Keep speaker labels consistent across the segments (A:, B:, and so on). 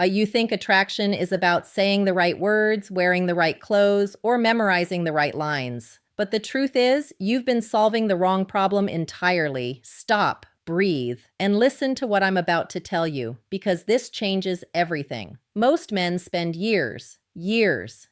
A: You think attraction is about saying the right words, wearing the right clothes, or memorizing the right lines. But the truth is, you've been solving the wrong problem entirely. Stop, breathe, and listen to what I'm about to tell you, because this changes everything. Most men spend years,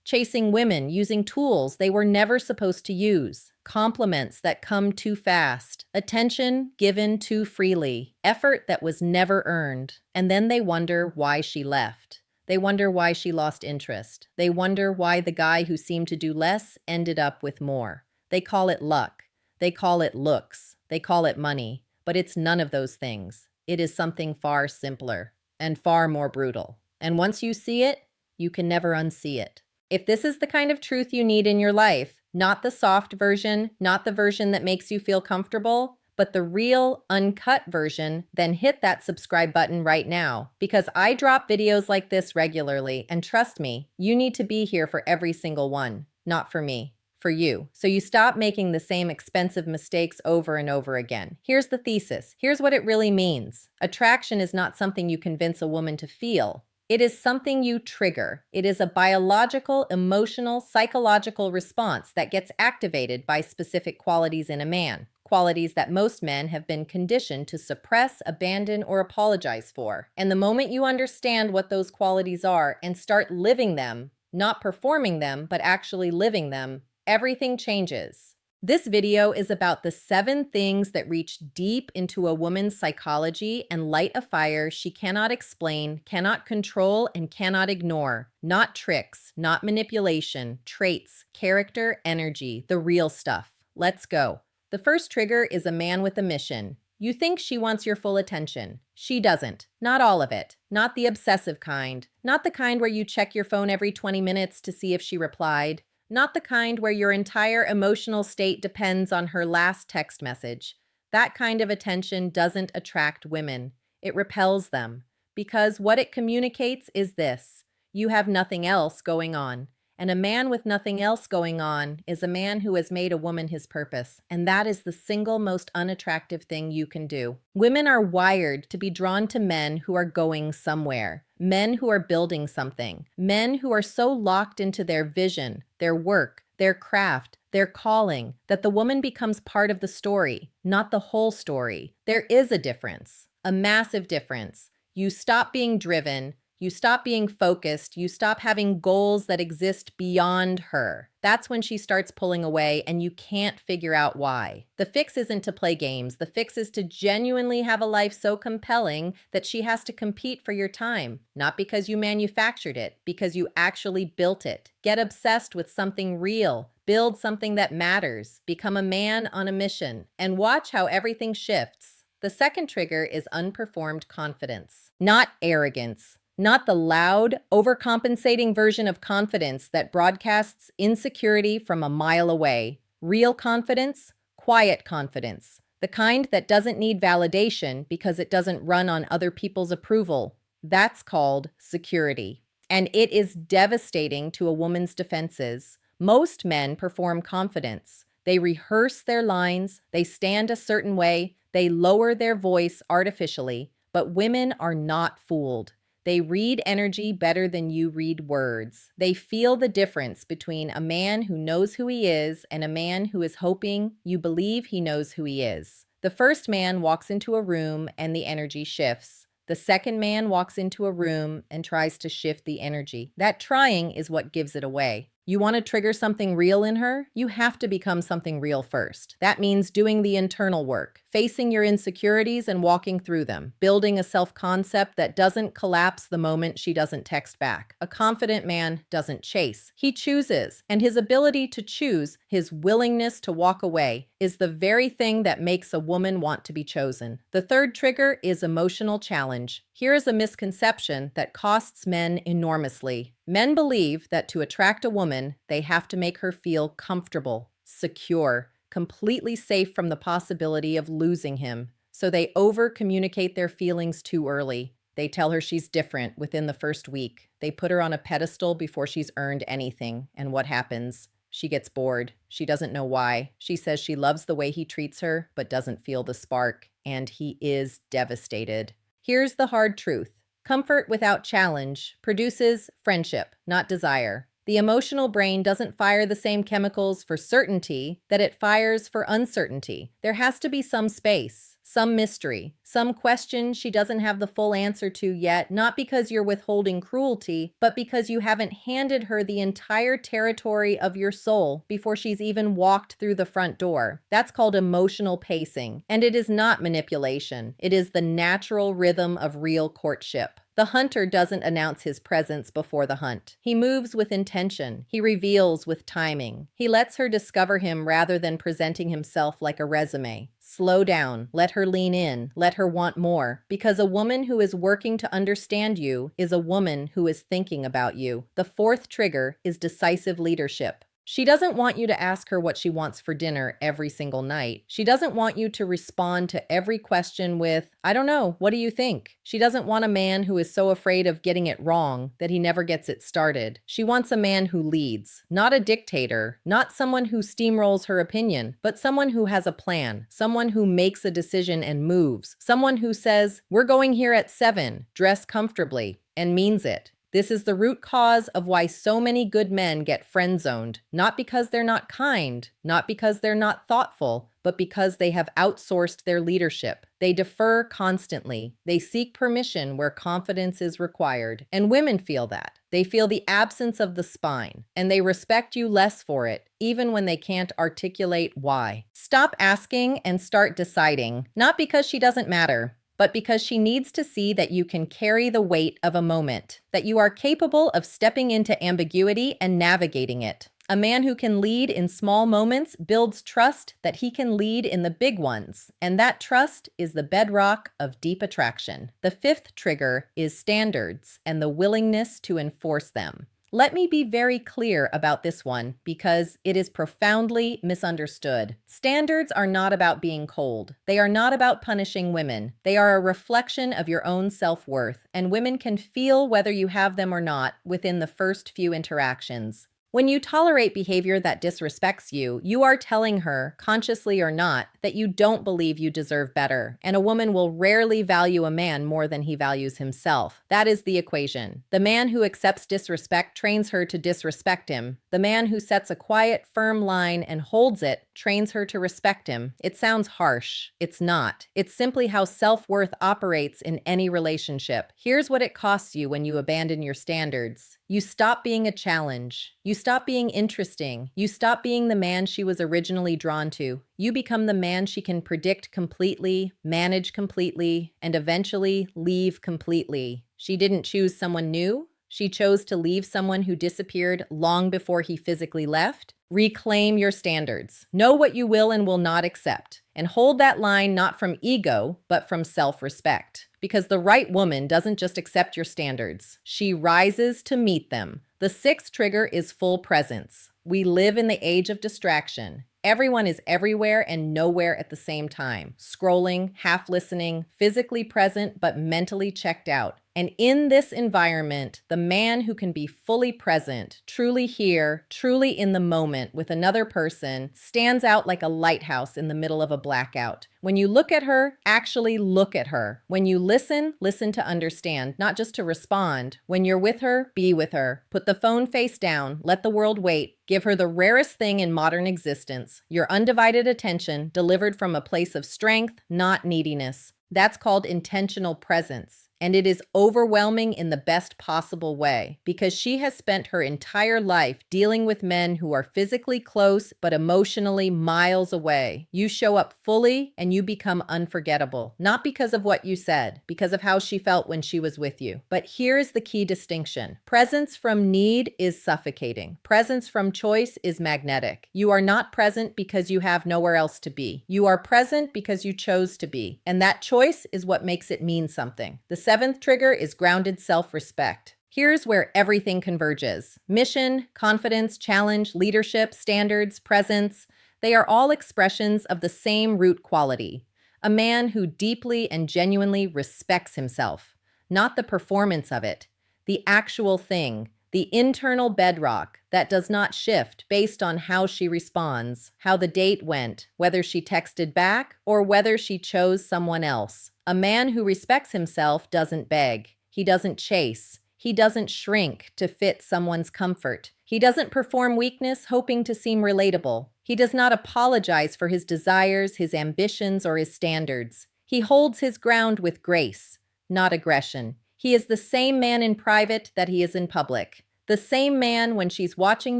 A: chasing women using tools they were never supposed to use. Compliments that come too fast, attention given too freely, effort that was never earned. And then they wonder why she left. They wonder why she lost interest. They wonder why the guy who seemed to do less ended up with more. They call it luck. They call it looks. They call it money. But it's none of those things. It is something far simpler and far more brutal. And once you see it, you can never unsee it. If this is the kind of truth you need in your life, not the soft version, not the version that makes you feel comfortable, but the real, uncut version, then hit that subscribe button right now. Because I drop videos like this regularly, and trust me, you need to be here for every single one. Not for me, for you. So you stop making the same expensive mistakes over and over again. Here's the thesis. Here's what it really means. Attraction is not something you convince a woman to feel. It is something you trigger. It is a biological, emotional, psychological response that gets activated by specific qualities in a man. Qualities that most men have been conditioned to suppress, abandon, or apologize for. And the moment you understand what those qualities are and start living them, not performing them, but actually living them, everything changes. This video is about the 7 things that reach deep into a woman's psychology and light a fire she cannot explain, cannot control, and cannot ignore. Not tricks, not manipulation, traits, character, energy, the real stuff. Let's go. The first trigger is a man with a mission. You think she wants your full attention. She doesn't. Not all of it. Not the obsessive kind. Not the kind where you check your phone every 20 minutes to see if she replied. Not the kind where your entire emotional state depends on her last text message. That kind of attention doesn't attract women. It repels them. Because what it communicates is this: you have nothing else going on. And a man with nothing else going on is a man who has made a woman his purpose. And that is the single most unattractive thing you can do. Women are wired to be drawn to men who are going somewhere. Men who are building something. Men who are so locked into their vision, their work, their craft, their calling, that the woman becomes part of the story, not the whole story. There is a difference, a massive difference. You stop being driven. You stop being focused. You stop having goals that exist beyond her. That's when she starts pulling away and you can't figure out why. The fix isn't to play games. The fix is to genuinely have a life so compelling that she has to compete for your time. Not because you manufactured it, because you actually built it. Get obsessed with something real. Build something that matters. Become a man on a mission. And watch how everything shifts. The second trigger is unperformed confidence, not arrogance. Not the loud, overcompensating version of confidence that broadcasts insecurity from a mile away. Real confidence, quiet confidence. The kind that doesn't need validation because it doesn't run on other people's approval. That's called security. And it is devastating to a woman's defenses. Most men perform confidence. They rehearse their lines, they stand a certain way, they lower their voice artificially. But women are not fooled. They read energy better than you read words. They feel the difference between a man who knows who he is and a man who is hoping you believe he knows who he is. The first man walks into a room and the energy shifts. The second man walks into a room and tries to shift the energy. That trying is what gives it away. You want to trigger something real in her? You have to become something real first. That means doing the internal work, facing your insecurities and walking through them, building a self-concept that doesn't collapse the moment she doesn't text back. A confident man doesn't chase. He chooses, and his ability to choose, his willingness to walk away, is the very thing that makes a woman want to be chosen. The third trigger is emotional challenge. Here is a misconception that costs men enormously. Men believe that to attract a woman, they have to make her feel comfortable, secure, completely safe from the possibility of losing him. So they over-communicate their feelings too early. They tell her she's different within the first week. They put her on a pedestal before she's earned anything. And what happens? She gets bored. She doesn't know why. She says she loves the way he treats her, but doesn't feel the spark. And he is devastated. Here's the hard truth. Comfort without challenge produces friendship, not desire. The emotional brain doesn't fire the same chemicals for certainty that it fires for uncertainty. There has to be some space, some mystery, some question she doesn't have the full answer to yet, not because you're withholding cruelty, but because you haven't handed her the entire territory of your soul before she's even walked through the front door. That's called emotional pacing, and it is not manipulation. It is the natural rhythm of real courtship. The hunter doesn't announce his presence before the hunt. He moves with intention. He reveals with timing. He lets her discover him rather than presenting himself like a resume. Slow down. Let her lean in. Let her want more. Because a woman who is working to understand you is a woman who is thinking about you. The fourth trigger is decisive leadership. She doesn't want you to ask her what she wants for dinner every single night. She doesn't want you to respond to every question with, "I don't know, what do you think?" She doesn't want a man who is so afraid of getting it wrong that he never gets it started. She wants a man who leads, not a dictator, not someone who steamrolls her opinion, but someone who has a plan, someone who makes a decision and moves, someone who says, "We're going here at 7, dress comfortably," and means it. This is the root cause of why so many good men get friend-zoned, not because they're not kind, not because they're not thoughtful, but because they have outsourced their leadership. They defer constantly. They seek permission where confidence is required. And women feel that. They feel the absence of the spine, and they respect you less for it, even when they can't articulate why. Stop asking and start deciding, not because she doesn't matter, but because she needs to see that you can carry the weight of a moment, that you are capable of stepping into ambiguity and navigating it. A man who can lead in small moments builds trust that he can lead in the big ones, and that trust is the bedrock of deep attraction. The fifth trigger is standards and the willingness to enforce them. Let me be very clear about this one because it is profoundly misunderstood. Standards are not about being cold. They are not about punishing women. They are a reflection of your own self-worth, and women can feel whether you have them or not within the first few interactions. When you tolerate behavior that disrespects you, you are telling her, consciously or not, that you don't believe you deserve better, and a woman will rarely value a man more than he values himself. That is the equation. The man who accepts disrespect trains her to disrespect him. The man who sets a quiet, firm line and holds it trains her to respect him. It sounds harsh. It's not. It's simply how self-worth operates in any relationship. Here's what it costs you when you abandon your standards. You stop being a challenge. You stop being interesting. You stop being the man she was originally drawn to. You become the man she can predict completely, manage completely, and eventually leave completely. She didn't choose someone new. She chose to leave someone who disappeared long before he physically left. Reclaim your standards. Know what you will and will not accept. And hold that line not from ego, but from self-respect. Because the right woman doesn't just accept your standards. She rises to meet them. The sixth trigger is full presence. We live in the age of distraction. Everyone is everywhere and nowhere at the same time. Scrolling, half listening, physically present but mentally checked out. And in this environment, the man who can be fully present, truly here, truly in the moment with another person, stands out like a lighthouse in the middle of a blackout. When you look at her, actually look at her. When you listen, listen to understand, not just to respond. When you're with her, be with her. Put the phone face down, let the world wait. Give her the rarest thing in modern existence, your undivided attention delivered from a place of strength, not neediness. That's called intentional presence. And it is overwhelming in the best possible way because she has spent her entire life dealing with men who are physically close but emotionally miles away. You show up fully and you become unforgettable, not because of what you said, because of how she felt when she was with you. But here is the key distinction. Presence from need is suffocating. Presence from choice is magnetic. You are not present because you have nowhere else to be. You are present because you chose to be. And that choice is what makes it mean something. The seventh trigger is grounded self-respect. Here's where everything converges. Mission, confidence, challenge, leadership, standards, presence. They are all expressions of the same root quality. A man who deeply and genuinely respects himself. Not the performance of it. The actual thing. The internal bedrock that does not shift based on how she responds, how the date went, whether she texted back, or whether she chose someone else. A man who respects himself doesn't beg. He doesn't chase. He doesn't shrink to fit someone's comfort. He doesn't perform weakness hoping to seem relatable. He does not apologize for his desires, his ambitions, or his standards. He holds his ground with grace, not aggression. He is the same man in private that he is in public. The same man when she's watching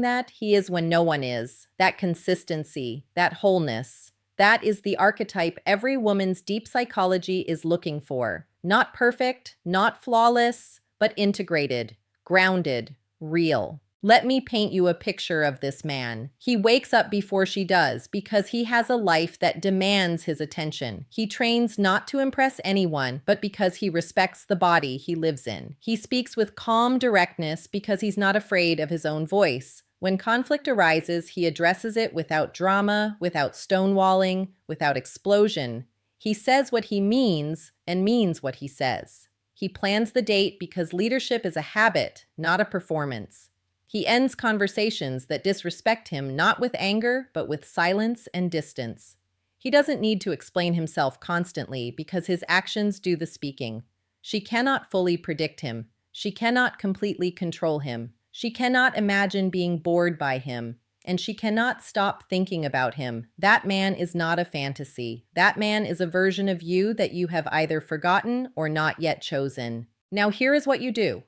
A: that he is when no one is. That consistency, that wholeness, that is the archetype every woman's deep psychology is looking for. Not perfect, not flawless, but integrated, grounded, real. Let me paint you a picture of this man. He wakes up before she does because he has a life that demands his attention. He trains not to impress anyone, but because he respects the body he lives in. He speaks with calm directness because he's not afraid of his own voice. When conflict arises, he addresses it without drama, without stonewalling, without explosion. He says what he means and means what he says. He plans the date because leadership is a habit, not a performance. He ends conversations that disrespect him not with anger, but with silence and distance. He doesn't need to explain himself constantly because his actions do the speaking. She cannot fully predict him. She cannot completely control him. She cannot imagine being bored by him. And she cannot stop thinking about him. That man is not a fantasy. That man is a version of you that you have either forgotten or not yet chosen. Now here is what you do.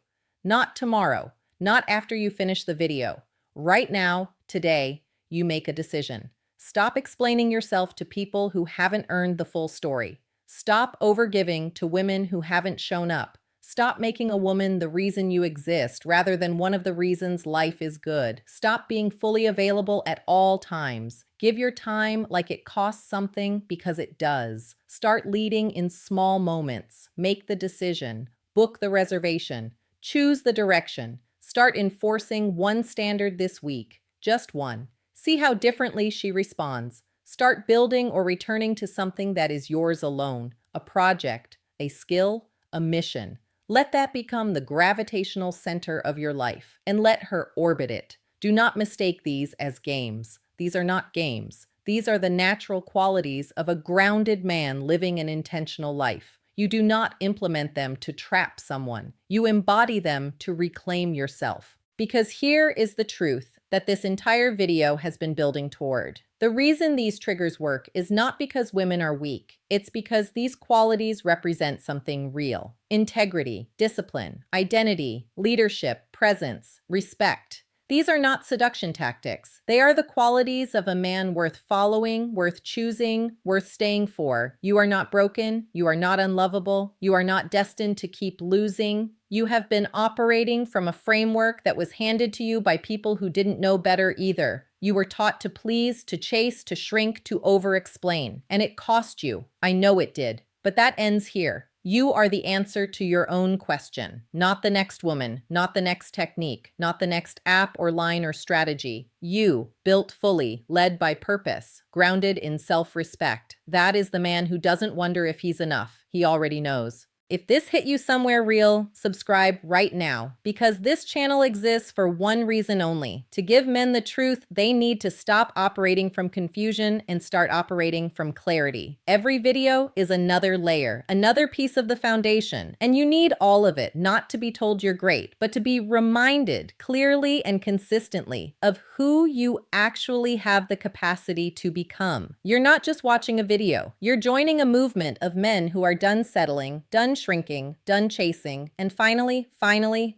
A: Not tomorrow. Not after you finish the video. Right now, today, you make a decision. Stop explaining yourself to people who haven't earned the full story. Stop overgiving to women who haven't shown up. Stop making a woman the reason you exist rather than one of the reasons life is good. Stop being fully available at all times. Give your time like it costs something because it does. Start leading in small moments. Make the decision. Book the reservation. Choose the direction. Start enforcing one standard this week, just one. See how differently she responds. Start building or returning to something that is yours alone, a project, a skill, a mission. Let that become the gravitational center of your life, and let her orbit it. Do not mistake these as games. These are not games. These are the natural qualities of a grounded man living an intentional life. You do not implement them to trap someone. You embody them to reclaim yourself. Because here is the truth that this entire video has been building toward. The reason these triggers work is not because women are weak. It's because these qualities represent something real. Integrity, discipline, identity, leadership, presence, respect. These are not seduction tactics. They are the qualities of a man worth following, worth choosing, worth staying for. You are not broken. You are not unlovable. You are not destined to keep losing. You have been operating from a framework that was handed to you by people who didn't know better either. You were taught to please, to chase, to shrink, to over-explain. And it cost you. I know it did. But that ends here. You are the answer to your own question, not the next woman, not the next technique, not the next app or line or strategy. You, built fully, led by purpose, grounded in self-respect. That is the man who doesn't wonder if he's enough. He already knows. If this hit you somewhere real, subscribe right now, because this channel exists for one reason only: to give men the truth they need to stop operating from confusion and start operating from clarity. Every video is another layer, another piece of the foundation, and you need all of it, not to be told you're great, but to be reminded clearly and consistently of who you actually have the capacity to become. You're not just watching a video, you're joining a movement of men who are done settling, done shrinking, done chasing, and finally,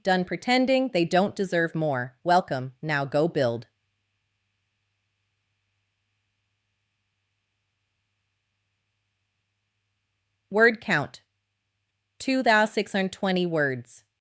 A: done pretending they don't deserve more. Welcome. Now go build. Word count: 2,620 words.